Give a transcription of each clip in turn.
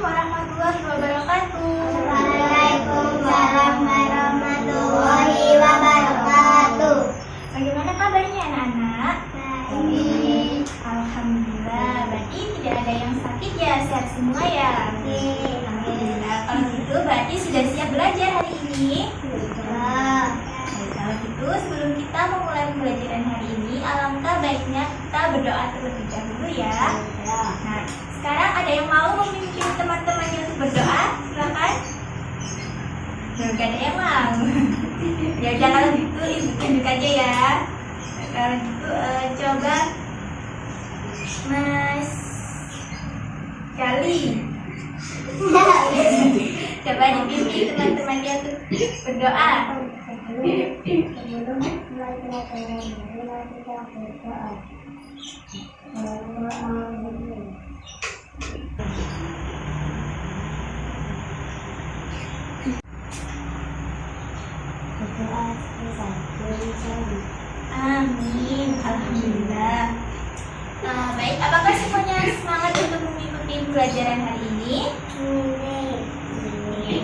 warahmatullahi wabarakatuh. Waalaikumsalam warahmatullahi wabarakatuh. Bagaimana kabarnya anak-anak? Baik. Alhamdulillah, berarti tidak ada yang sakit ya, sehat semua ya? Alhamdulillah, kalau gitu berarti sudah siap belajar hari ini? Sudah. Baik, kalau gitu sebelum kita memulai pembelajaran hari ini, alangkah baiknya kita berdoa terlebih dahulu ya. Nah, sekarang ada yang mau memimpin teman-temannya untuk berdoa? Silakan. Gak ada yang mau. Ya udah kalau gitu ibu tunjuk aja ya. Kalau gitu coba Mas Gali. Coba dipimpin teman-temannya untuk berdoa. Sebelum mulai pelajaran marilah kita berdoa. Berdoa selesai. Amin. Alhamdulillah. Baik, apakah semuanya semangat untuk mengikuti pelajaran hari ini?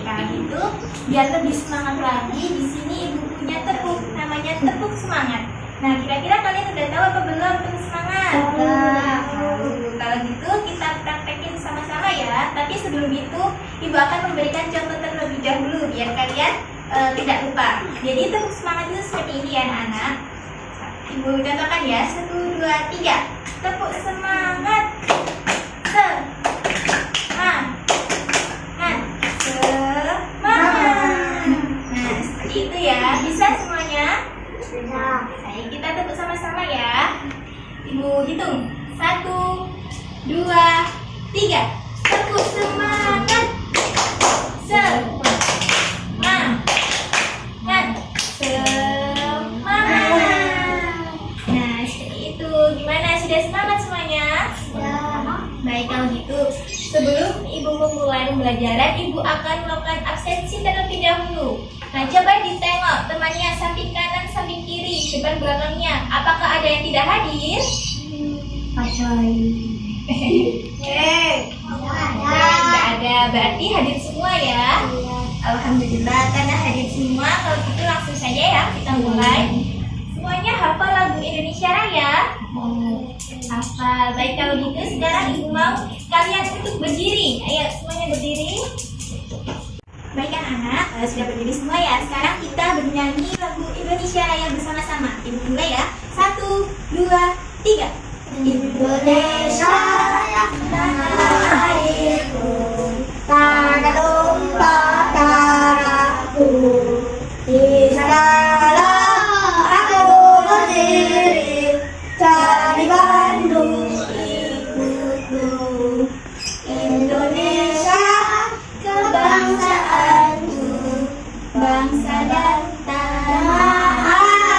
Kalau gitu, biar lebih semangat lagi, di sini ibu punya tepuk, namanya tepuk semangat. Nah, kira-kira kalian udah tahu apa belum tepuk semangat? Kalau gitu kita praktekin sama-sama ya. Tapi sebelum itu, ibu akan memberikan contoh terlebih dahulu biar kalian tidak lupa. Jadi tepuk semangat itu seperti ini ya anak-anak. Ibu contohkan ya, 1, 2, 3. Tepuk semangat. Nah, seperti itu ya. Bisa semuanya? Baik, kita tepuk sama-sama ya. Ibu hitung. 1, 2, 3. Tepuk semangat. Semangat. Nah, seperti itu. Gimana? Sudah semangat semuanya? Baik, kalau gitu sebelum ibu memulai pembelajaran, ibu akan melakukan absensi terlebih dahulu. Nah, coba ditengok temannya samping kanan, samping kiri, depan belakangnya. Apakah ada yang tidak hadir? Tidak ada, berarti hadir semua ya. Alhamdulillah, karena hadir semua, kalau gitu langsung saja ya kita mulai. Semuanya hafal lagu Indonesia Raya? Hafal. Baik, kalau gitu sekarang ibu mau kalian untuk berdiri. Ayo semuanya berdiri. Baik anak-anak, sudah berdiri semua ya. Sekarang kita bernyanyi lagu Indonesia Raya bersama-sama. Ibu mulai ya. 1, 2, 3. Indonesia Raya, tanah airku, tanah tumpah darahku. Di sanalah aku berdiri, cari Bandung ibuku. Indonesia kebangsaanku, bangsa dan tanah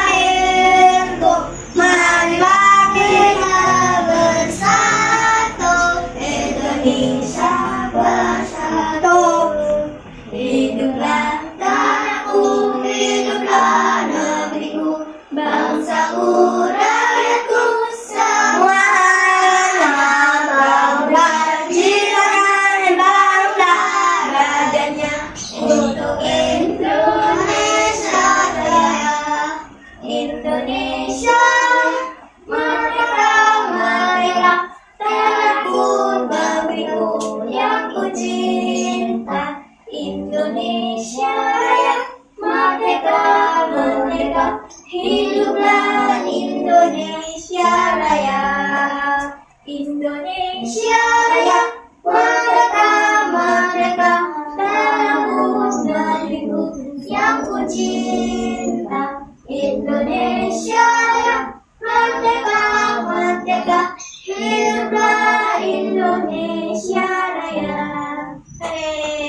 airku. Marilah kita bersatu, Indonesia bersatu. Hiduplah tanahku, hiduplah negeriku, bangsaku, rakyatku semuanya. Bangunlah jiwakan, bangunlah badannya untuk Indonesia Raya. Indonesia merdeka, merdeka, tanahku, negeriku yang ku cinta. Indonesia Raya, merdeka, merdeka, hiduplah Indonesia Raya. Indonesia Raya, merdeka, merdeka, tanahku, negeriku yang ku cinta. Indonesia Raya, merdeka, merdeka, hiduplah Indonesia Raya.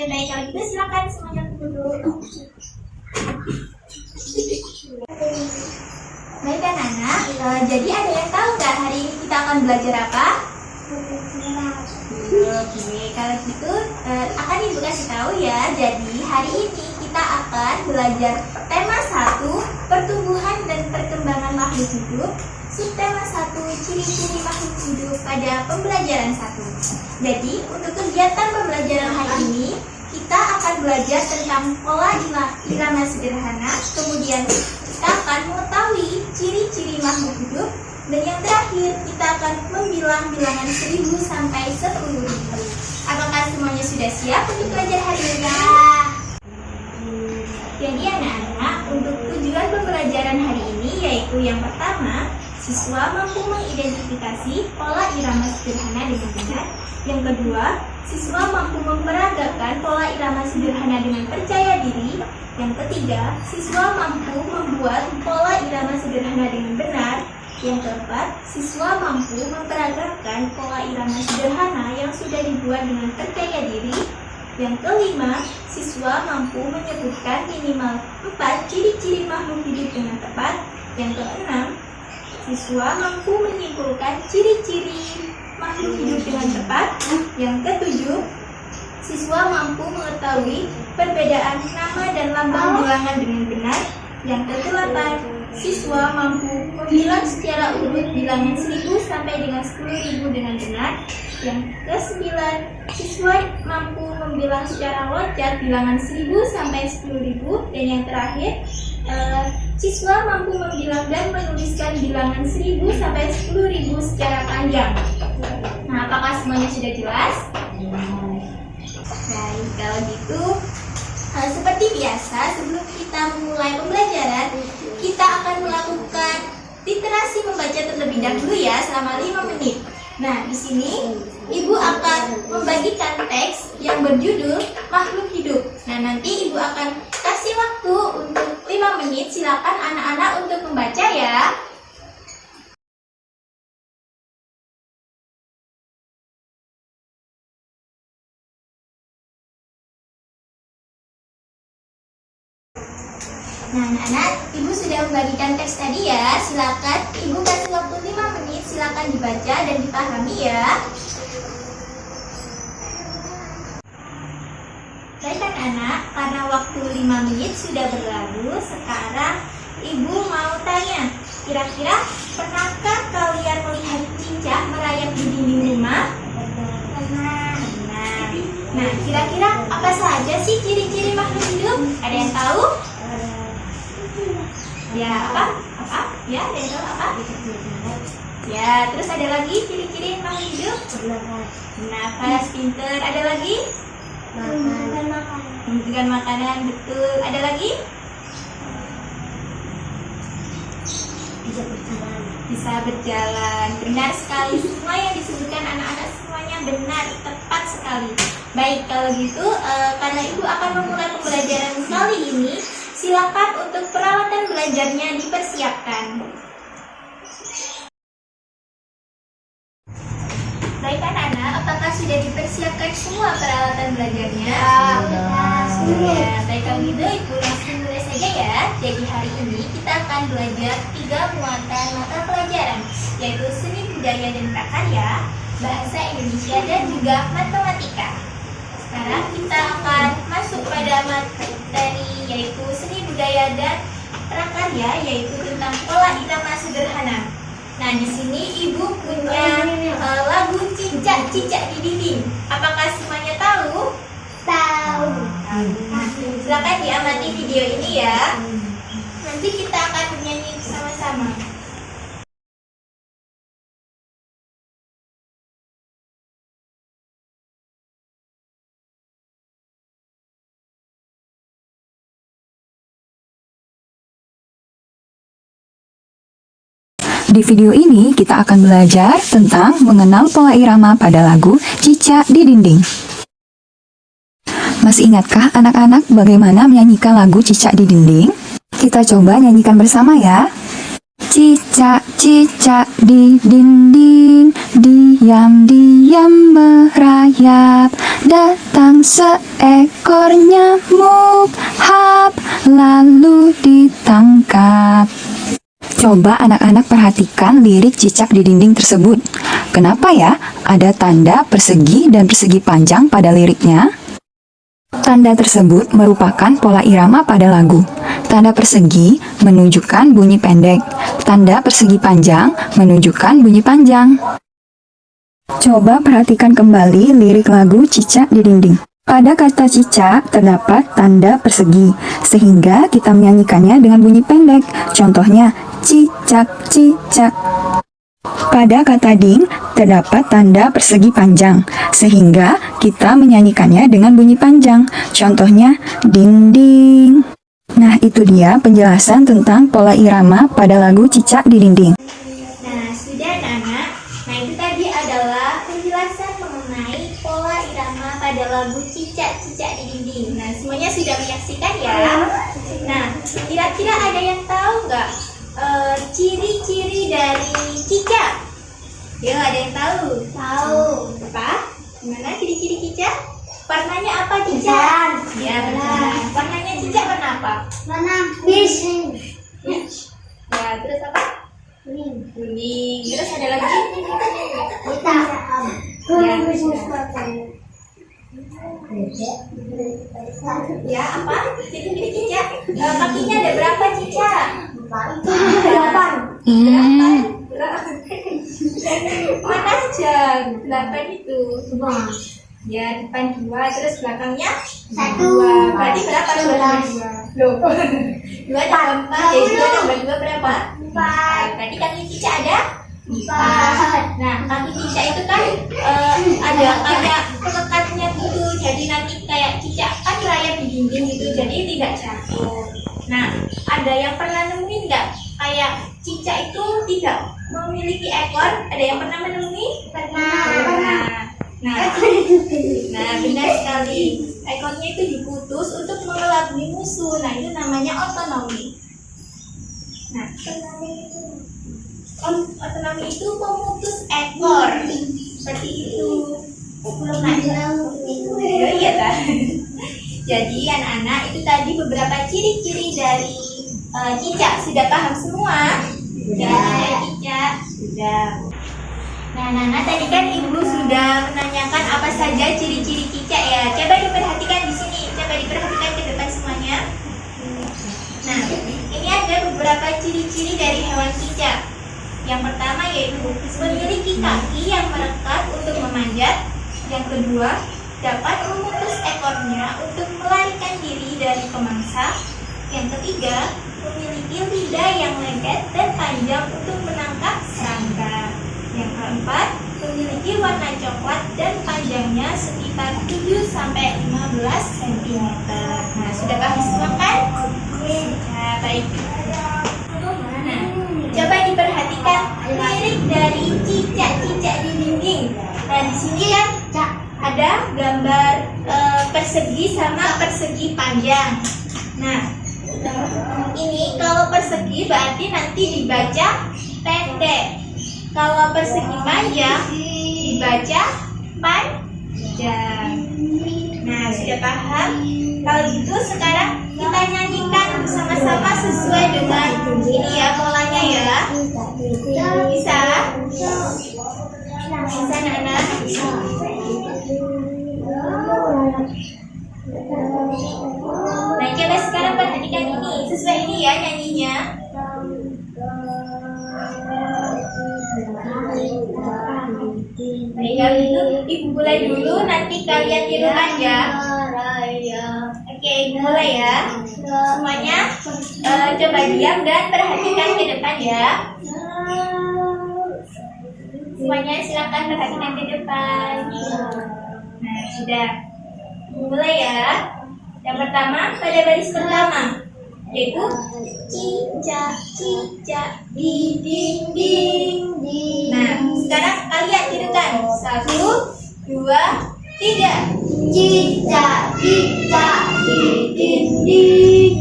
Baik, kalau gitu silakan semuanya duduk. Baik anak-anak, jadi ada yang tahu nggak hari ini kita akan belajar apa? Oke, kalau gitu akan ibu kasih tahu ya. Jadi hari ini kita akan belajar tema 1, pertumbuhan dan perkembangan makhluk hidup. Subtema 1, ciri-ciri makhluk hidup pada pembelajaran 1. Jadi untuk kegiatan pembelajaran pembelajaran hari ini kita akan belajar tentang pola irama sederhana, kemudian kita akan mengetahui ciri-ciri makhluk hidup, dan yang terakhir kita akan membilang bilangan 1000 sampai 10.000. Apakah semuanya sudah siap untuk belajar hari ini? Jadi anak-anak, untuk tujuan pembelajaran hari ini yaitu yang pertama, siswa mampu mengidentifikasi pola irama sederhana dengan benar. Yang kedua, siswa mampu memperagakan pola irama sederhana dengan percaya diri. Yang ketiga, siswa mampu membuat pola irama sederhana dengan benar. Yang keempat, siswa mampu memperagakan pola irama sederhana yang sudah dibuat dengan percaya diri. Yang kelima, siswa mampu menyebutkan minimal 4 ciri-ciri makhluk hidup dengan tepat. Yang keenam, siswa mampu menyimpulkan ciri-ciri makhluk hidup dengan tepat. Yang ketujuh, siswa mampu mengetahui perbedaan nama dan lambang bilangan dengan benar. Yang kedelapan, siswa mampu membilang secara urut bilangan 1000 sampai dengan 10.000 dengan benar. Yang kesembilan, siswa mampu membilang secara loncat bilangan 1000 sampai 10.000. Dan yang terakhir, siswa mampu membilang dan menuliskan bilangan 1000 sampai 10.000 secara panjang. Nah, apakah semuanya sudah jelas? Baik, kalau gitu seperti biasa, sebelum kita memulai pembelajaran, kita akan melakukan literasi membaca terlebih dahulu ya, selama 5 menit. Nah, di sini Ibu akan membagikan teks yang berjudul Makhluk Hidup. Nah, nanti Ibu akan kasih waktu untuk 5 menit. Silakan anak-anak untuk membaca ya. Nah, anak-anak, Ibu sudah membagikan teks tadi ya. Silakan Ibu kasih waktu 5 menit. Silakan dibaca dan dipahami ya. Baik anak-anak, karena waktu 5 menit sudah berlalu, sekarang Ibu mau tanya, kira-kira pernahkah kalian melihat cicak merayap di dinding rumah? Pernah. Nah, kira-kira apa saja sih ciri-ciri makhluk hidup? Ada yang tahu? Ya, apa? Ya, ada yang tahu apa? Ya, terus ada lagi ciri-ciri makhluk hidup? Nafas, pinter. Ada lagi? Menentukan makanan, betul. Ada lagi? Bisa berjalan. Benar sekali. Semua yang disebutkan anak-anak semuanya benar, tepat sekali. Baik, kalau gitu karena Ibu akan memulai pembelajaran kali ini, silakan untuk peralatan belajarnya dipersiapkan. Baik anak-anak, apakah sudah dipersiapkan semua peralatan belajarnya? Sudah. Baik, kalau gitu Ibu langsung mulai saja ya. Jadi hari ini kita akan belajar 3 muatan mata pelajaran, yaitu seni budaya dan prakarya, bahasa Indonesia, dan juga matematika. Sekarang kita akan masuk pada materi yaitu seni budaya dan prakarya, yaitu tentang pola irama sederhana. Nah, di sini Ibu punya lagu Cicak-Cicak di Dinding. Apakah semuanya tahu? Tahu. Silakan diamati video ini ya. Nanti kita akan bernyanyi bersama-sama. Di video ini kita akan belajar tentang mengenal pola irama pada lagu Cicak di Dinding. Masih ingatkah anak-anak bagaimana menyanyikan lagu Cicak di Dinding? Kita coba nyanyikan bersama ya. Cicak-cicak di dinding, diam-diam merayap, datang seekor nyamuk, hap, lalu ditangkap. Coba anak-anak perhatikan lirik Cicak di Dinding tersebut. Kenapa ya ada tanda persegi dan persegi panjang pada liriknya? Tanda tersebut merupakan pola irama pada lagu. Tanda persegi menunjukkan bunyi pendek. Tanda persegi panjang menunjukkan bunyi panjang. Coba perhatikan kembali lirik lagu Cicak di Dinding. Pada kata cicak terdapat tanda persegi, sehingga kita menyanyikannya dengan bunyi pendek. Contohnya, cicak, cicak. Pada kata ding terdapat tanda persegi panjang, sehingga kita menyanyikannya dengan bunyi panjang. Contohnya, ding ding. Nah, itu dia penjelasan tentang pola irama pada lagu Cicak di Dinding. Nah, sudah anak-anak. Nah, itu tadi adalah penjelasan mengenai pola irama pada lagu Cicak-Cicak di Dinding. Nah, semuanya sudah menyaksikan ya. Nah, kira-kira ada yang tahu nggak ciri-ciri dari cicak? Ya, ada yang tahu? Tahu. Apa? Gimana ciri-ciri cicak? Warnanya apa cicak? Ya, benar. Warnanya cicak warna apa? Warna fish. Ya, terus apa? Kuning. Terus ada lagi? Hitam. Ya, apa? Ciri-ciri cicak. Kakinya ada berapa cicak? 8. Mana aja? 8 itu. Ya, depan 2, terus belakangnya 1. 2. Berarti berapa? 2. 2 tambah 4. Jadi 2 tambah 2 berapa? 4. Berarti kaki cicak ada 4. Nah, kaki cicak itu kan ada kayak pelekatnya gitu. Jadi nanti kayak cicak kan layar di dinding gitu. Jadi tidak jatuh. Nah, ada yang pernah nemuin nggak kayak cicak itu tidak memiliki ekor? Ada yang pernah menemui? Pernah. Nah, benar sekali. Ekornya itu diputus untuk mengelabui musuh. Nah, itu namanya otonomi. Nah, otonomi itu pemutus ekor. Seperti itu. Iya kan? Jadi anak-anak itu tadi beberapa ciri-ciri dari cicak. Sudah paham semua? Sudah, cicak. Sudah. Nah, Nana tadi kan Ibu sudah menanyakan apa saja ciri-ciri cicak ya. Coba diperhatikan di sini. Coba diperhatikan ke depan semuanya. Nah, ini ada beberapa ciri-ciri dari hewan cicak. Yang pertama yaitu memiliki kaki yang merekat untuk memanjat. Yang kedua, dapat memutus ekornya untuk melarikan diri dari pemangsa. Yang ketiga, memiliki lidah yang leget dan panjang untuk menangkap serangga. Yang keempat, memiliki warna coklat dan panjangnya sekitar 7-15 cm. Nah, sudah paham semua kan? Nah, baik. Nah, coba diperhatikan lirik dari cicak-cicak di dinding. Nah, di sini kan ada gambar persegi sama persegi panjang. Nah, ini kalau persegi berarti nanti dibaca pendek. Kalau persegi panjang dibaca panjang. Nah, sudah paham? Kalau gitu sekarang kita nyanyikan bersama-sama sesuai dengan ini ya polanya ya. Bisa? Bisa anak-anak? Nah, coba sekarang perhatikan ini. Sesuai ini ya nyanyinya. Baik, kalau itu Ibu mulai dulu, nanti kalian tirukan ya. Oke, Ibu mulai ya. Semuanya coba diam dan perhatikan ke depan ya. Semuanya silakan perhatikan ke depan. Nah, sudah. Mulai ya. Yang pertama, pada baris pertama, yaitu cicak-cicak di dinding. Nah, sekarang kalian tirukan. 1, 2, 3. Cicak-cicak di dinding.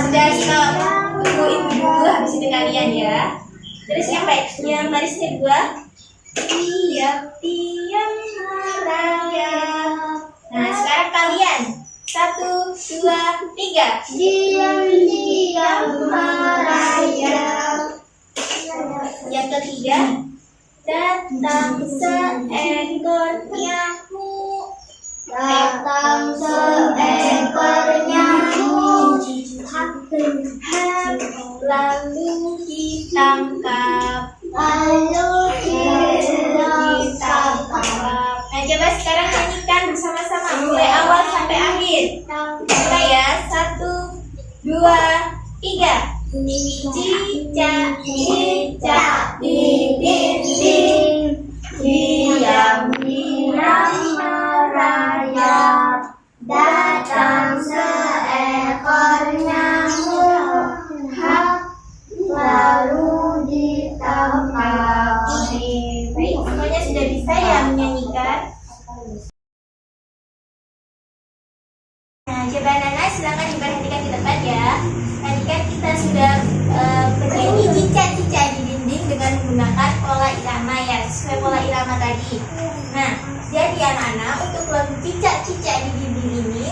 Sudah stop. Tunggu Ibu dulu, habis itu kalian ya. Terus yang baris kedua, tiap-tiap merayap. Nah, sekarang kalian 1, 2, 3. Diam-diam merayap. Yang ketiga, datang seekor nyamuk. Datang seekor nyamuk. Lalu ditangkap. Lalu ditangkap. Mulai ya, 1, 2, 3. Cicak, cicak di dinding, diam-diam merayap, datang seekor nyamuk, hap, lalu ditangkap. Baik, semuanya sudah bisa ya menyanyikan? Nah, coba Nana silakan diperhatikan ke depan ya. Tadi kan kita sudah bernyanyi cicak-cicak di dinding dengan menggunakan pola irama ya, sesuai pola irama tadi. Nah, jadi anak-anak untuk lagu cicak-cicak di dinding ini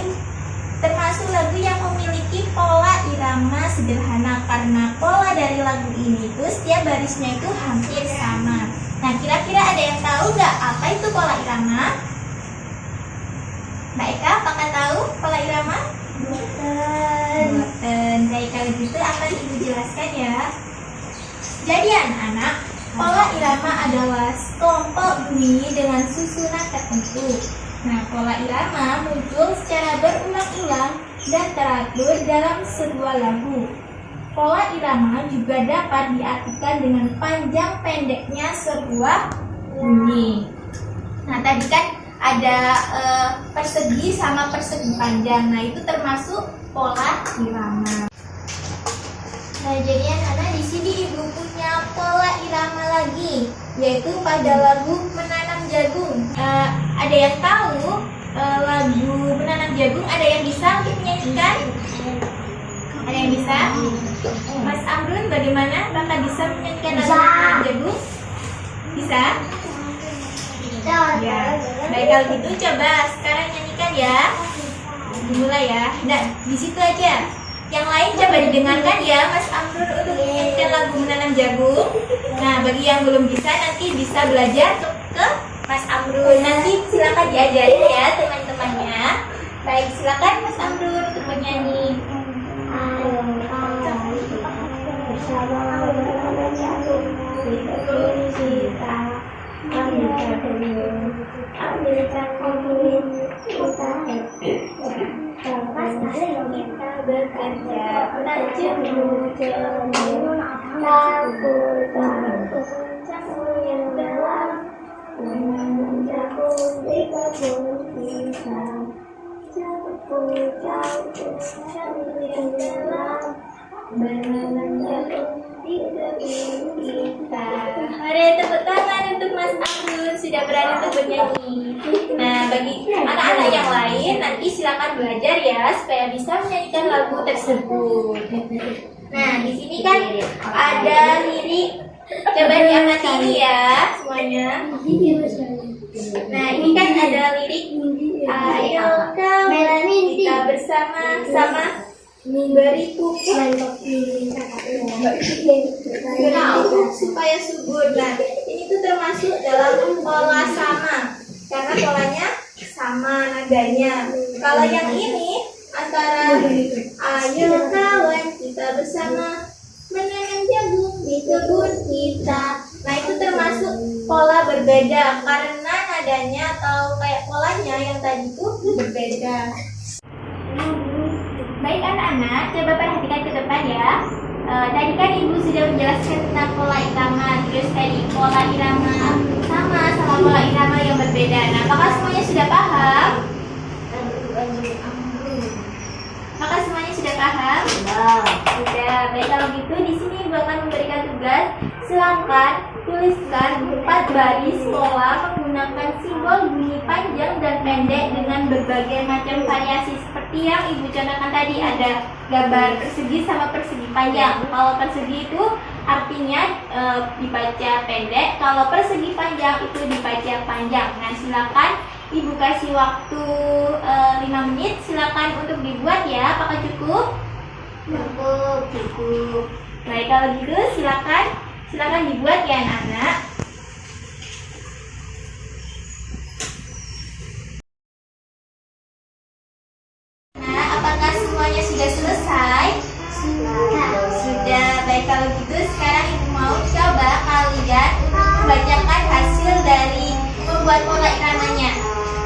termasuk lagu yang memiliki pola irama sederhana karena pola dari lagu ini itu setiap barisnya itu hampir sama. Nah, kira-kira ada yang tahu nggak apa itu pola irama? Mbak Eka, apakah tahu pola irama? Boten. Baik, kalau gitu akan Ibu jelaskan ya. Jadi anak-anak, pola irama adalah kelompok bunyi dengan susunan tertentu. Nah, pola irama muncul secara berulang-ulang dan teratur dalam sebuah lagu. Pola irama juga dapat diartikan dengan panjang pendeknya sebuah bunyi. Nah, tadi kan ada persegi sama persegi panjang. Nah, itu termasuk pola irama. Nah, jadi anak-anak di sini Ibu punya pola irama lagi, yaitu pada lagu Menanam Jagung. Ada yang tahu lagu Menanam Jagung? Ada yang bisa untuk menyanyikan? Ada yang bisa? Mas Amrun, bagaimana? Apakah bisa menyanyikan lagu Menanam Jagung? Bisa? Ya. Baik, kalau gitu coba sekarang nyanyikan ya. Dimulai ya. Nah, di situ aja. Yang lain coba didengarkan ya Mas Amrun untuk menyanyikan lagu Menanam Jagung. Nah, bagi yang belum bisa nanti bisa belajar ke Mas Amrun. Nanti silakan diajarin ya teman-temannya. Baik, silakan Mas Amrun untuk menyanyi. Bekerja tajam cermin takut campur yang dalam menanam jagung di kebun pisang campur yang dalam menanam jagung di kebun pisang. Mari tepuk tangan untuk Mas Amrun sudah berani untuk bernyanyi. Nah, bagi anak-anak yang lain nanti silakan belajar ya supaya bisa menyanyikan lagu tersebut. Nah, di sini kan ada lirik. Coba diamati ini ya semuanya. Nah, ini kan ada lirik. Ayo kawan kita bersama-sama memberi pupuk supaya subur. Nah, ini tuh termasuk dalam pola sama karena polanya sama nadanya. Kalau yang ini antara ayo kawan kita bersama menanam jagung di kebun kita. Nah, itu termasuk pola berbeda karena nadanya atau kayak polanya yang tadi itu berbeda. Baik anak-anak, coba perhatikan ke depan ya. Tadi kan Ibu sudah menjelaskan tentang pola irama, terus tadi pola irama sama pola irama yang berbeda. Nah, apakah semuanya sudah paham? Maka semuanya sudah paham? Sudah. Baik, kalau gitu di sini Ibu akan memberikan tugas. Silakan tuliskan 4 baris pola menggunakan simbol bunyi panjang dan pendek dengan berbagai macam variasi seperti yang Ibu contohkan tadi. Ada gambar persegi sama persegi panjang. Kalau persegi itu artinya dibaca pendek, kalau persegi panjang itu dibaca panjang. Nah, silakan Ibu kasih waktu 5 menit, silakan untuk dibuat ya. Apakah cukup? Cukup. Baik, kalau gitu silakan dibuat ya anak-anak. Nah, apakah semuanya sudah selesai? Sudah. Baik, kalau gitu sekarang Ibu mau coba kalian untuk membacakan hasil dari membuat pola iramanya.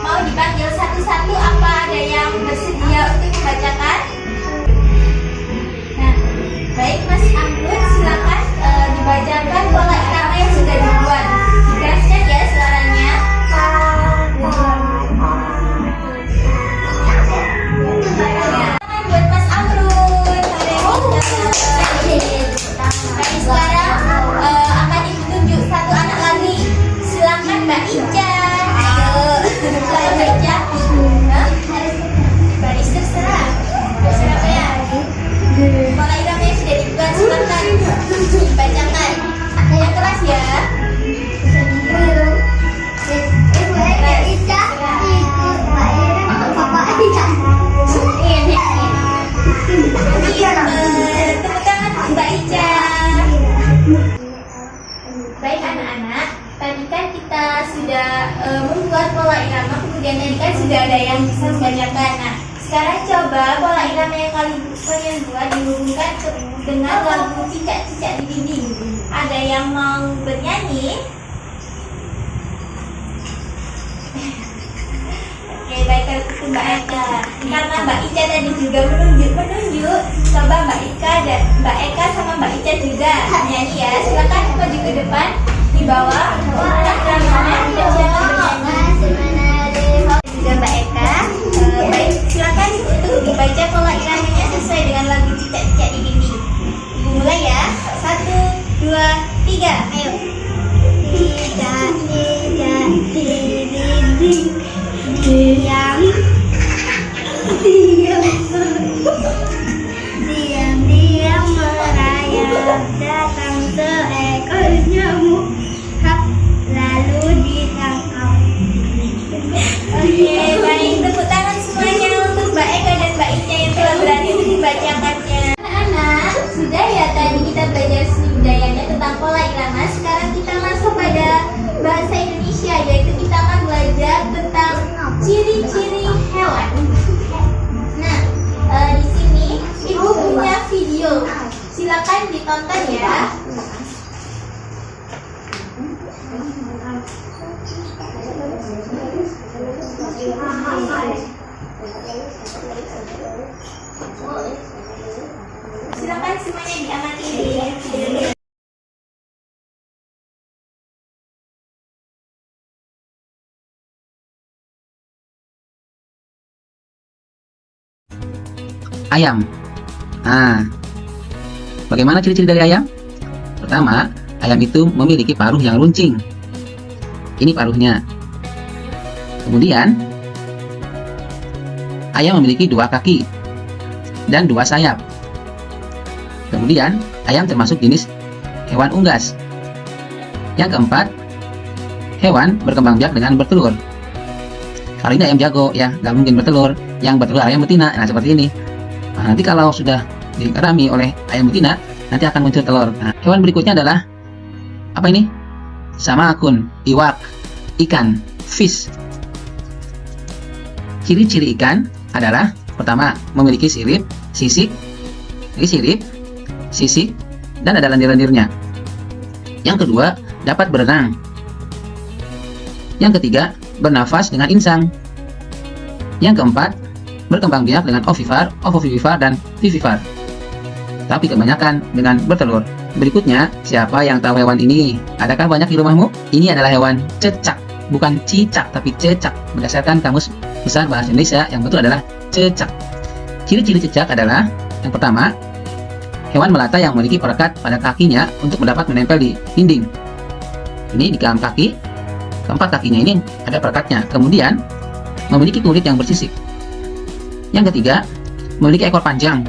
mau dipanggil satu-satu? Apa ada yang bersedia untuk membacakan? Nah, baik Mas Anggun, silakan dibacakan pola irama yang sudah dibuat. Digaskan ya suaranya. Buat Mas Amrun. Baik, sekarang akan ditunjuk satu anak lagi. Silakan Mbak Ica. Ayo, Mbak Ica. Baris terserah. Siapa ya? Pola irama yang sudah dibuat, silakan dibacakan. Yang keras ya. Tepuk tangan Mbak Ica. Baik anak-anak, tadi kan kita sudah membuat pola irama, kemudian tadi kan sudah ada yang bisa membacakan. Nah, sekarang coba pola irama yang kalian buat dihubungkan dengan lagu Cicak-Cicak di Dinding. Ada yang mau bernyanyi? Oke, baik kalau itu Mbak Eka. Karena Mbak Ica tadi juga menunjuk, coba Mbak Eka sama Mbak Ica juga nyanyi ya. Silakan maju ke depan, di bawah ramai dan silakan bernyanyi. Juga Mbak Eka. Baik, silakan untuk dibaca pola iramanya sesuai dengan lagu Cicak-Cicak di Dinding. Ibu mulai ya. 1, 2, 3, ayo. Cicak-cicak di dinding, diam merayap, datang seekor nyamuk, hap, lalu ditangkap. Oke, baik, tepuk tangan semuanya untuk Mbak Eka dan Mbak Ica yang telah berani untuk dibacakannya. Anak-anak, sudah ya tadi kita belajar seni budayanya tentang pola irama. Sekarang kita masuk pada bahasa Indonesia, yaitu kita akan belajar tentang ciri-ciri hewan. Nah, di sini Ibu punya video, silakan ditonton ya. Silakan semuanya diamati videonya. Ayam. Nah, bagaimana ciri-ciri dari ayam? Pertama, ayam itu memiliki paruh yang runcing. Ini paruhnya. Kemudian, ayam memiliki 2 kaki dan 2 sayap. Kemudian, ayam termasuk jenis hewan unggas. Yang keempat, hewan berkembang biak dengan bertelur. Kalau ini ayam jago ya, nggak mungkin bertelur. Yang bertelur ayam betina. Nah, seperti ini. Nah, nanti kalau sudah dikerami oleh ayam betina, nanti akan muncul telur. Nah, hewan berikutnya adalah apa ini? Sama akun, iwak, ikan, fish. Ciri-ciri ikan adalah pertama, memiliki sirip, sisik, dan ada lendir-lendirnya. Yang kedua, dapat berenang. Yang ketiga, bernafas dengan insang. Yang keempat, berkembang biak dengan ovipar, ovovivipar, dan vivipar. Tapi kebanyakan dengan bertelur. Berikutnya, siapa yang tahu hewan ini? Adakah banyak di rumahmu? Ini adalah hewan cecak, bukan cicak, tapi cecak. Berdasarkan Kamus Besar Bahasa Indonesia, yang betul adalah cecak. Ciri-ciri cecak adalah, yang pertama, hewan melata yang memiliki perekat pada kakinya untuk mendapat menempel di dinding. Ini di dalam kaki, keempat kakinya ini ada perekatnya. Kemudian, memiliki kulit yang bersisik. Yang ketiga, memiliki ekor panjang,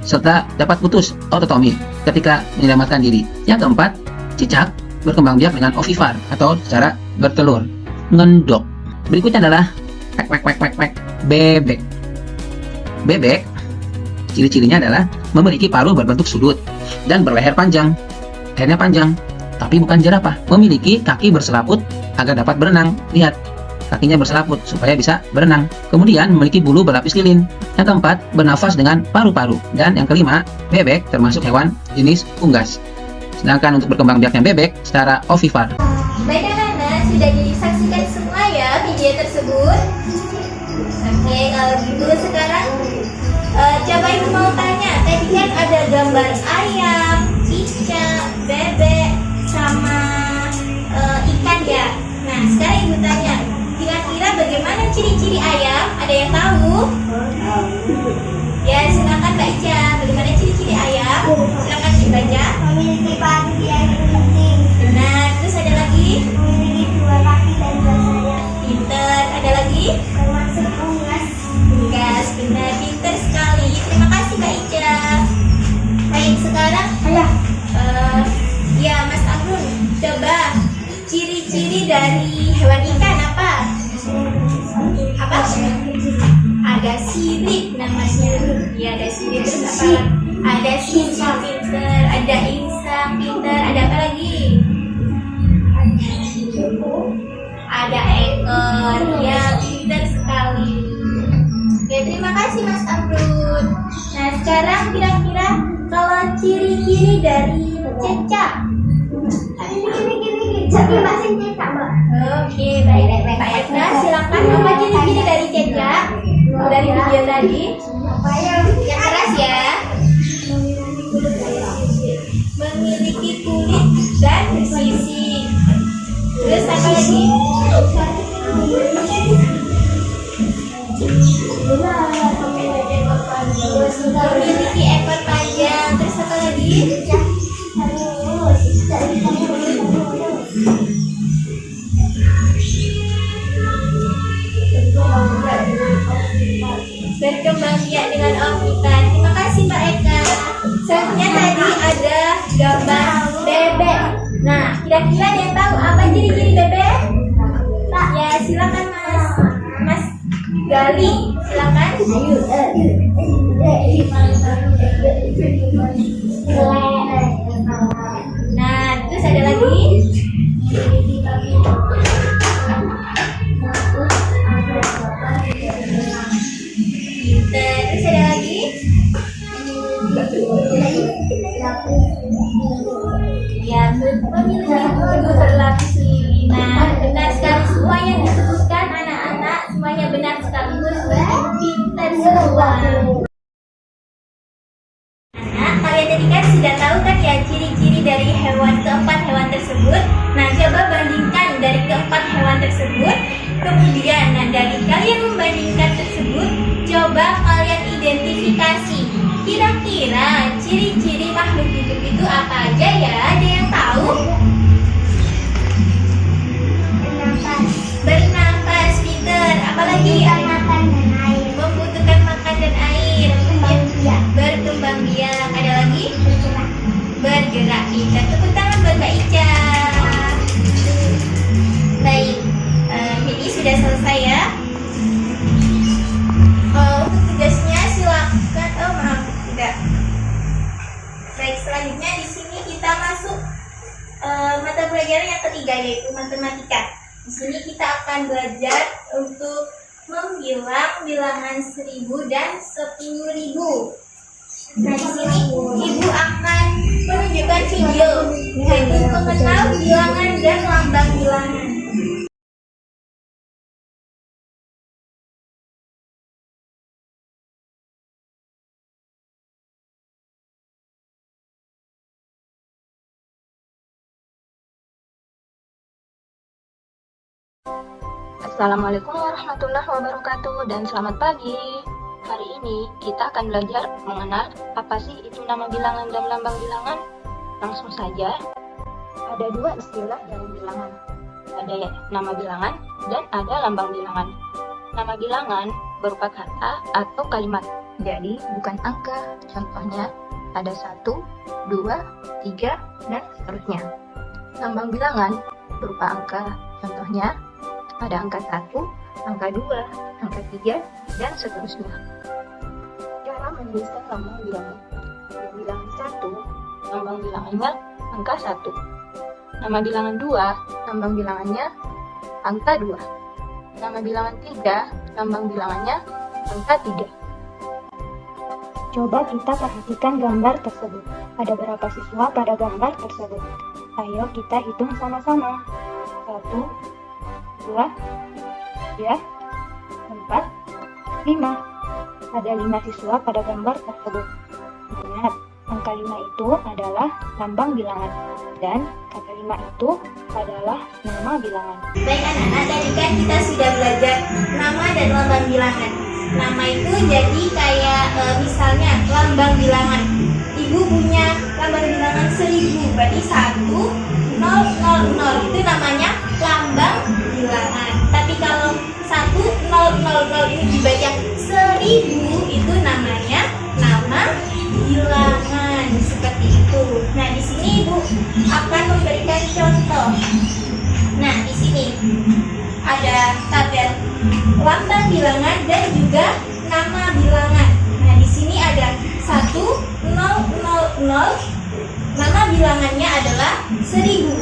serta dapat putus ototomi ketika menyelamatkan diri. Yang keempat, cicak berkembang biak dengan ovipar atau secara bertelur, ngendok. Berikutnya adalah bebek. Bebek, ciri-cirinya adalah memiliki paruh berbentuk sudut dan berleher panjang. Lehernya panjang, tapi bukan jerapah. Memiliki kaki berselaput agar dapat berenang. Lihat, kakinya berselaput supaya bisa berenang. Kemudian memiliki bulu berlapis lilin. Yang keempat, bernafas dengan paru-paru. Dan yang kelima, bebek termasuk hewan jenis unggas. Sedangkan untuk berkembang biaknya bebek secara ovipar. Baik anak-anak, sudah disaksikan semua ya gambar ayam, cicak, bebek, sama ikan ya. Nah, sekarang ibu tanya, kira-kira bagaimana ciri-ciri ayam? Ada yang tahu? Ya, silakan Mbak Ica. Bagaimana ciri-ciri ayam? Silakan dibaca. Memiliki pagi yang penting, Benar. Terus ada lagi? memiliki dua kaki dan dua sayap, Pinter. Ada lagi? termasuk unggas. Gas. Benar. Pinter sekali. Terima kasih Mbak Ica. Baik, sekarang ya Mas Amrun, coba ciri-ciri dari hewan ikan apa? Apa? Ada sirip namanya. Ya, ada sirip. Terus apa? Ada sisi pinter, ada insang pinter, ada apa lagi? Ada ekor. Ya, pinter sekali. Ya, terima kasih Mas Amrun. Nah, sekarang kira-kira kalau ciri-ciri dari cecak. Jadi masih cecak, Mbak. Oke, baik. Pak Edna, silakan apa ciri-ciri dari cecak dari video tadi? Yang keras ya. Memiliki kulit dan bersisik. Terus apa lagi? Memiliki ekor panjang. Terus apa lagi? Berkembang biak dengan orbitan. Terima kasih Mbak Eka. Selanjutnya tadi ada gambar bebek. Nah, kira-kira ada yang tahu apa ciri-ciri bebek? Ya, silakan Mas Gali. Silakan. Nah, terus ada lagi? Terus ada lagi? Ya, memiliki tubuh berlapis lilin. Nah, benar sekali semua yang disebutkan anak-anak, semuanya benar sekali. Pintar semua. Nah, kalian tadi kan sudah tahu kan ya ciri-ciri dari keempat hewan tersebut. Nah, coba bandingkan dari keempat hewan tersebut. Kemudian, nah dari kalian membandingkan tersebut, coba kalian identifikasi. Kira-kira ciri-ciri makhluk hidup itu apa aja ya? Ada yang tahu? Bernafas, Peter. Apalagi? Makan dan air. Membutuhkan makan dan air. Berkembang biak. Ada lagi? Bergerak. Peter. Tepuk tangan buat Mbak Ica. Baik. Ini sudah selesai ya. Untuk tugasnya silakan. Oh maaf, tidak. Baik, selanjutnya di sini kita masuk mata pelajaran yang ketiga yaitu matematika. Di sini kita akan belajar untuk membilang bilangan 1000 dan 10.000. Nah, di sini Ibu akan menunjukkan video yaitu mengenal bilangan dan lambang bilangan. Assalamualaikum warahmatullahi wabarakatuh dan selamat pagi. Hari ini kita akan belajar mengenal apa sih itu nama bilangan dan lambang bilangan. Langsung saja, ada dua istilah dalam bilangan. Ada nama bilangan dan ada lambang bilangan. Nama bilangan berupa kata atau kalimat, jadi bukan angka. Contohnya ada 1, 2, 3, dan seterusnya. Lambang bilangan berupa angka, contohnya ada angka 1, angka 2, angka 3, dan seterusnya. Cara menuliskan lambang bilangan. Bilangan 1, lambang bilangannya angka 1. Nama bilangan 2, lambang bilangannya angka 2. Nama bilangan 3, lambang bilangannya angka 3. Coba kita perhatikan gambar tersebut. Ada berapa siswa pada gambar tersebut? Ayo kita hitung sama-sama. 1, 2, 3, 4, 5. Ada 5 siswa pada gambar tersebut. Ingat, angka kata 5 itu adalah lambang bilangan dan kata 5 itu adalah nama bilangan. Baik anak-anak, tadi kan kita sudah belajar nama dan lambang bilangan. Nama itu jadi kayak misalnya lambang bilangan. Ibu punya lambang bilangan 1000, berarti 1000 itu namanya lambang bilangan. Tapi kalau 1000 ini dibaca 1000 itu namanya nama bilangan, seperti itu. Nah, di sini Ibu akan memberikan contoh. Nah, di sini ada tabel lambang bilangan dan juga nama bilangan. Nah, di sini ada 1000, nama bilangannya adalah 1000.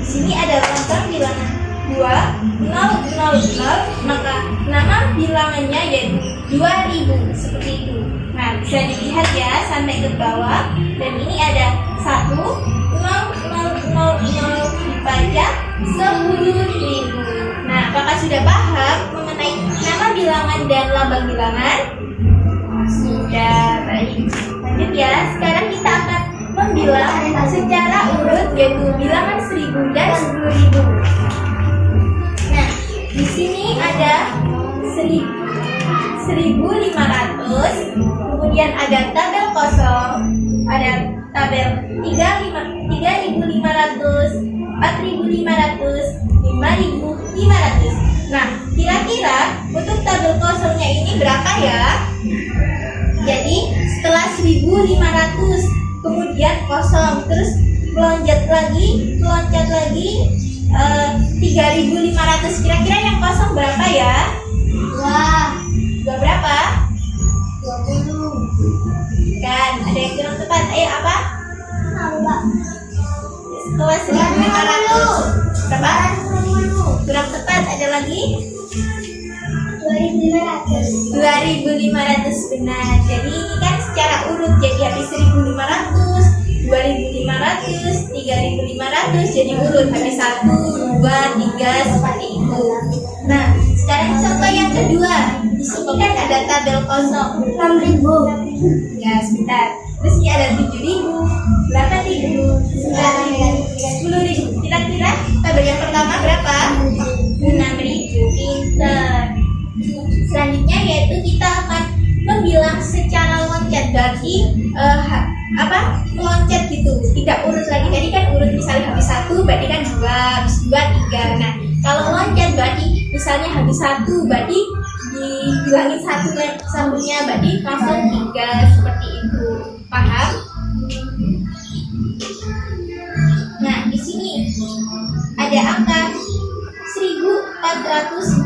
Di sini ada lambang bilangan 2000, maka nama bilangannya yaitu 2000, seperti itu. Nah, bisa dilihat ya sampai ke bawah. Dan ini ada 1000 dibaca 10.000. Nah, apakah sudah paham mengenai nama bilangan dan lambang bilangan? Sudah, baik. Lanjut ya, sekarang kita akan membilang secara urut, yaitu bilangan 1000 dan 10.000. Nah, di sini ada 1500, kemudian ada tabel kosong, ada tabel 3500, 4500, 5500. Nah, kira-kira untuk tabel kosongnya ini berapa ya? Jadi setelah 1500 kemudian kosong, terus loncat lagi 3500. Kira-kira yang kosong berapa ya? Dua berapa? 20. Kan ada yang kurang tepat. Ayo apa? Setelah 1500 berapa? Kurang tepat, ada lagi? 2500 benar. Jadi ini kan secara urut, jadi habis 1500, 2500, 3500, jadi urut habis 1, 2, 3 seperti itu. Nah, sekarang contoh yang kedua. Di sini kan ada tabel kosong 6000. Ya, sebentar. Terus ini ada 7000, 8000, 9000, 10.000. Kira-kira tabel yang pertama berapa? 6000. Pinter. Selanjutnya yaitu kita akan membilang secara loncat, berarti meloncat gitu, tidak urut lagi. Tadi kan urut misalnya habis 1 berarti kan 2, habis 2 3. Nah, kalau loncat berarti misalnya habis 1 berarti dibilangin 1 sambungnya berarti langsung 3, seperti itu. Paham? Nah, di sini ada angka 1440,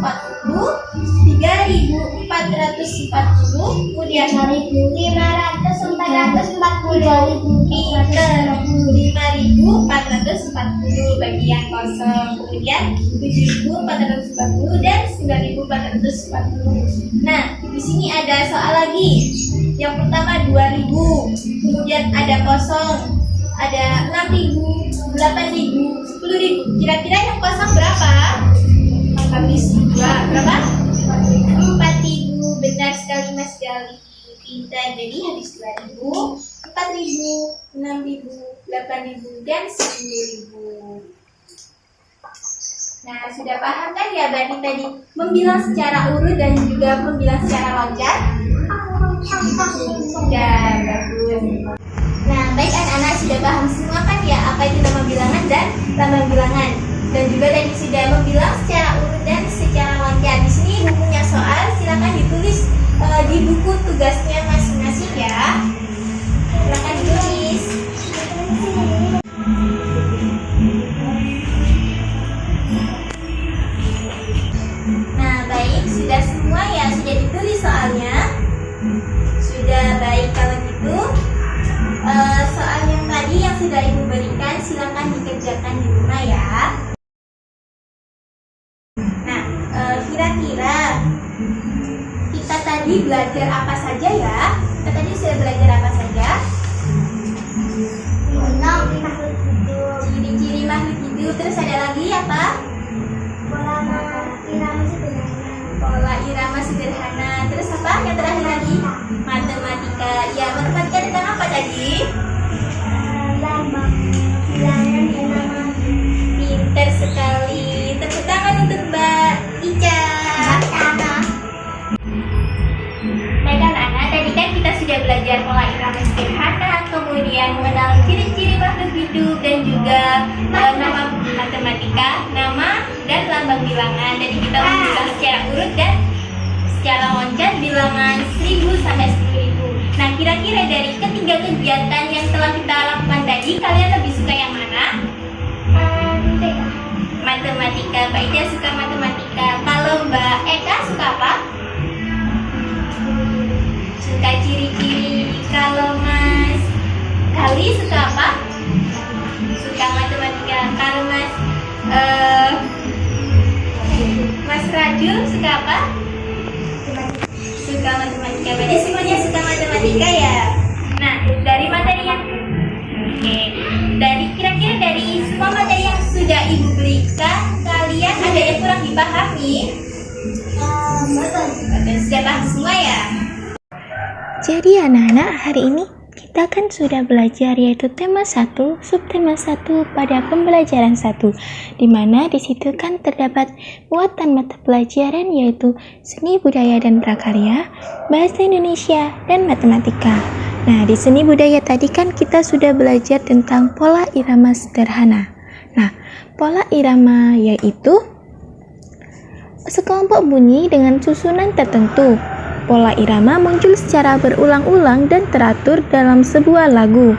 3440, kemudian 5440 bagian kosong, kemudian 7440 dan 9440. Nah, di sini ada soal lagi. Yang pertama 2000, kemudian ada kosong, ada 6000, 8000, 10.000. Kira-kira yang kosong berapa? Habis 2 berapa? 4000. Benar sekali Mas Gali. Pintar. Jadi habis 2000, 4000, 6000, 8000 dan 10.000. Nah, sudah paham kan ya berarti tadi membilang secara urut dan juga membilang secara loncat? Sudah, bagus. Nah, baik anak-anak, sudah paham semua kan ya apa itu nama bilangan dan lambang bilangan. Dan juga tadi sudah membilang secara urut dan secara loncat. Di sini Ibu punya soal, silakan ditulis di buku tugasnya masing-masing ya. Silakan ditulis. Nah, baik, sudah semua ya, sudah ditulis soalnya. Sudah, baik kalau gitu. Soal yang tadi yang sudah Ibu berikan silakan dikerjakan di rumah ya. Nah, kira-kira kita tadi belajar apa saja ya? Kita tadi sudah belajar apa saja? Ciri-ciri makhluk hidup. Terus ada lagi apa? Pola irama sederhana. Terus apa? Yang terakhir lagi? Matematika. Ya, matematika tentang apa tadi? sudah belajar pola irama sederhana, kemudian mengenal ciri-ciri makhluk hidup dan juga nama matematika, nama dan lambang bilangan. Jadi kita membilang secara urut dan secara loncat bilangan 1000 sampai 10.000. Nah, kira-kira dari ketiga kegiatan yang telah kita lakukan tadi, kalian lebih suka yang mana? Matematika. Mbak Ida suka matematika. Kalau Mbak Eka suka apa? Suka ciri-ciri. Kalau Mas Kali suka apa? Suka matematika. Kalau Mas Raju suka apa? Suka matematika. Berarti semuanya suka matematika ya. Nah, dari materi yang kira-kira dari semua materi yang sudah Ibu berikan, kalian ada yang kurang dipahami? Sudah paham semua ya? Jadi anak-anak, hari ini kita kan sudah belajar yaitu tema 1, subtema 1 pada pembelajaran 1, di mana di situ kan terdapat muatan mata pelajaran yaitu seni budaya dan prakarya, bahasa Indonesia, dan matematika. Nah, di seni budaya tadi kan kita sudah belajar tentang pola irama sederhana. Nah, pola irama yaitu sekelompok bunyi dengan susunan tertentu. Pola irama muncul secara berulang-ulang dan teratur dalam sebuah lagu.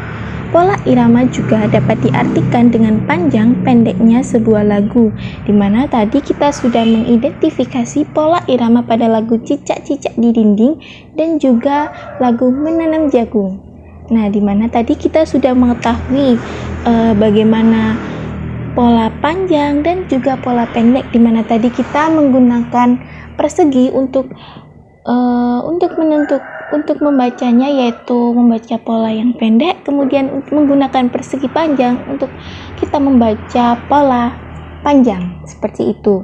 Pola irama juga dapat diartikan dengan panjang pendeknya sebuah lagu, di mana tadi kita sudah mengidentifikasi pola irama pada lagu Cicak-Cicak di Dinding dan juga lagu Menanam Jagung. Nah, di mana tadi kita sudah mengetahui bagaimana pola panjang dan juga pola pendek, di mana tadi kita menggunakan persegi untuk membacanya, yaitu membaca pola yang pendek, kemudian menggunakan persegi panjang untuk kita membaca pola panjang, seperti itu.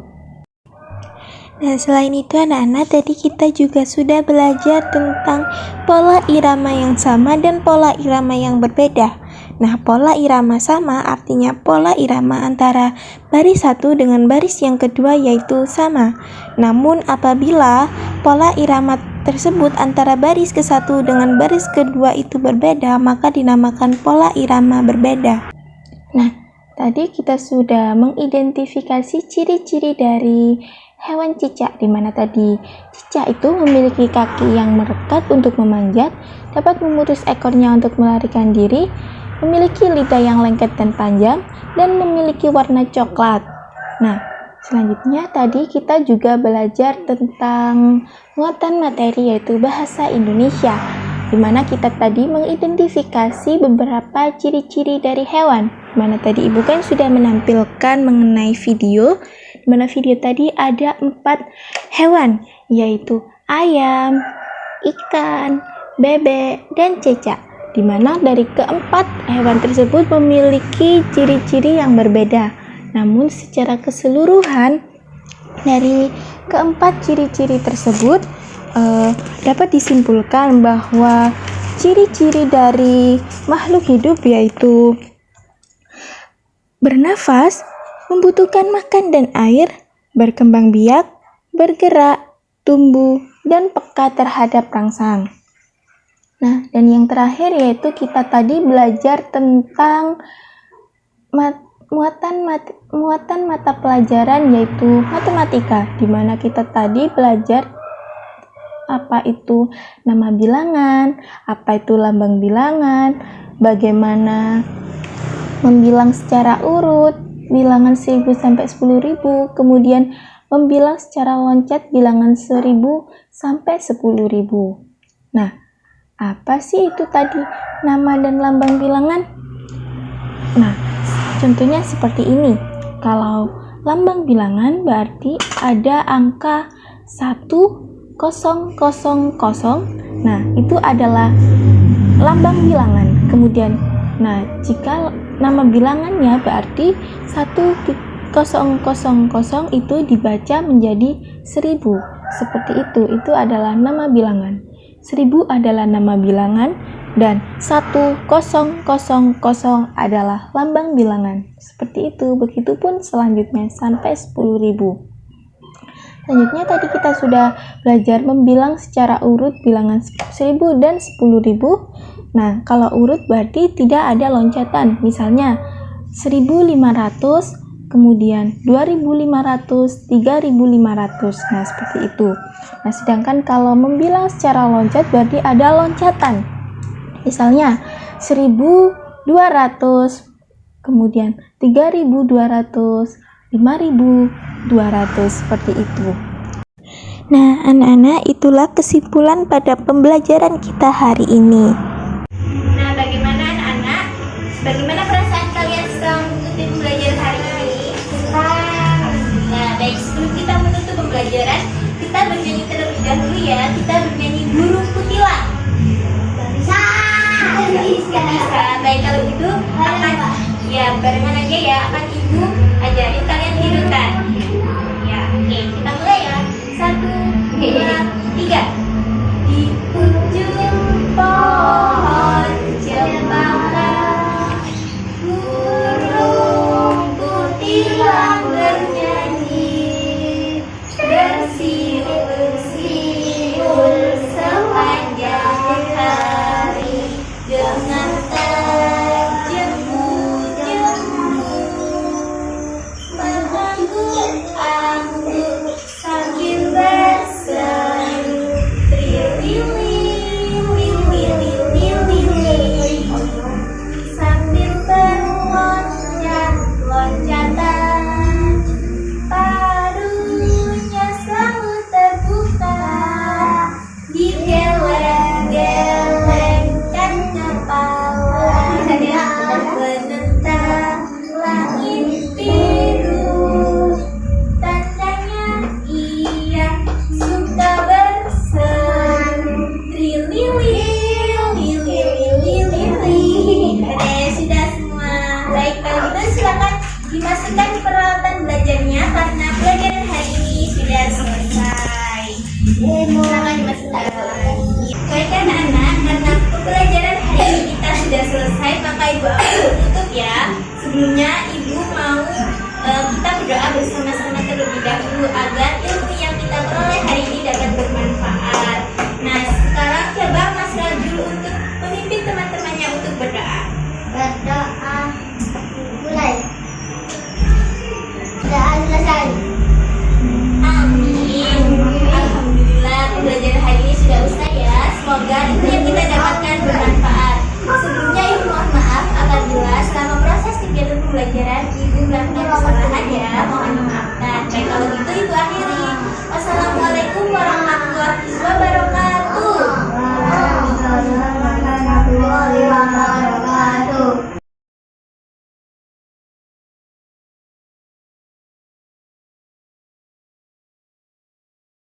Nah, selain itu anak-anak, tadi kita juga sudah belajar tentang pola irama yang sama dan pola irama yang berbeda. Nah, pola irama sama artinya pola irama antara baris satu dengan baris yang kedua yaitu sama. Namun apabila pola irama tersebut antara baris ke-1 dengan baris kedua itu berbeda, maka dinamakan pola irama berbeda. Nah, tadi kita sudah mengidentifikasi ciri-ciri dari hewan cicak, di mana tadi cicak itu memiliki kaki yang merekat untuk memanjat, dapat memutus ekornya untuk melarikan diri, memiliki lidah yang lengket dan panjang, dan memiliki warna coklat. Nah, selanjutnya tadi kita juga belajar tentang muatan materi yaitu bahasa Indonesia, di mana kita tadi mengidentifikasi beberapa ciri-ciri dari hewan. Di mana tadi Ibu kan sudah menampilkan mengenai video, di mana video tadi ada 4 hewan, yaitu ayam, ikan, bebek, dan cicak. Di mana dari keempat hewan tersebut memiliki ciri-ciri yang berbeda. Namun secara keseluruhan dari keempat ciri-ciri tersebut dapat disimpulkan bahwa ciri-ciri dari makhluk hidup yaitu bernafas, membutuhkan makan dan air, berkembang biak, bergerak, tumbuh, dan peka terhadap rangsang. Nah, dan yang terakhir yaitu kita tadi belajar tentang muatan mata pelajaran yaitu matematika, di mana kita tadi belajar apa itu nama bilangan, apa itu lambang bilangan, bagaimana membilang secara urut, bilangan 1000 sampai 10.000, kemudian membilang secara loncat bilangan 1000 sampai 10.000. Nah, apa sih itu tadi nama dan lambang bilangan? Nah, contohnya seperti ini. Kalau lambang bilangan berarti ada angka 1000. Nah, itu adalah lambang bilangan. Kemudian, nah, jika nama bilangannya berarti 1000 itu dibaca menjadi 1000. Seperti itu adalah nama bilangan. 1000 adalah nama bilangan dan 1000 adalah lambang bilangan. Seperti itu, begitupun selanjutnya sampai 10.000. Selanjutnya tadi kita sudah belajar membilang secara urut bilangan 1000 dan 10.000. Nah, kalau urut berarti tidak ada loncatan. Misalnya 1500, kemudian 2500, 3500. Nah, seperti itu. Nah, sedangkan kalau membilang secara loncat berarti ada loncatan. Misalnya 1200, kemudian 3200, 5200, seperti itu. Nah, anak-anak, itulah kesimpulan pada pembelajaran kita hari ini. Nah, bagaimana anak-anak? Bagaimana perasaan kalian setelah mengikuti pembelajaran hari ini? Nah, baik, sebelum kita menutup pembelajaran, kita bernyanyi terlebih dahulu ya. Kita bernyanyi Burung Kutilang. Bisa. Baik, kalau gitu barengan aja ya, akan ibu ajarin kalian tirukan. Ya, oke, kita mulai ya. 1, 2, 3. Di ujung pohon cempaka, burung kutilang bernyanyi, bersiul-siul sepanjang hari dengan angguk sambil berseru, sambil berloncat-loncatan, paruhnya selalu terbuka, digeleng-gelengkan kepalanya, menentang langit biru. Tandanya ia suka berseru, trililililililili. Oke, sudah semua. Baik, kalau gitu silakan dimasukkan di peralatan belajarnya karena pelajaran hari ini sudah selesai. Silakan dimasukkan. Baik anak-anak, karena pembelajaran hari ini kita sudah selesai, maka ibu akan tutup ya. Sebelumnya ibu mau kita berdoa bersama-sama terlebih dahulu agar ilmu yang kita peroleh hari ini dapat bermanfaat. Nah, sekarang coba Mas Rajul untuk memimpin teman-temannya untuk berdoa. Berdoa mulai. Doa selesai. Amin. Alhamdulillah pembelajaran hari ini sudah usai ya. Semoga ilmu yang kita dapatkan bermanfaat. Sebelumnya ibu mohon maaf apabila selama proses kegiatan pembelajaran ibu melakukan kesalahan ya.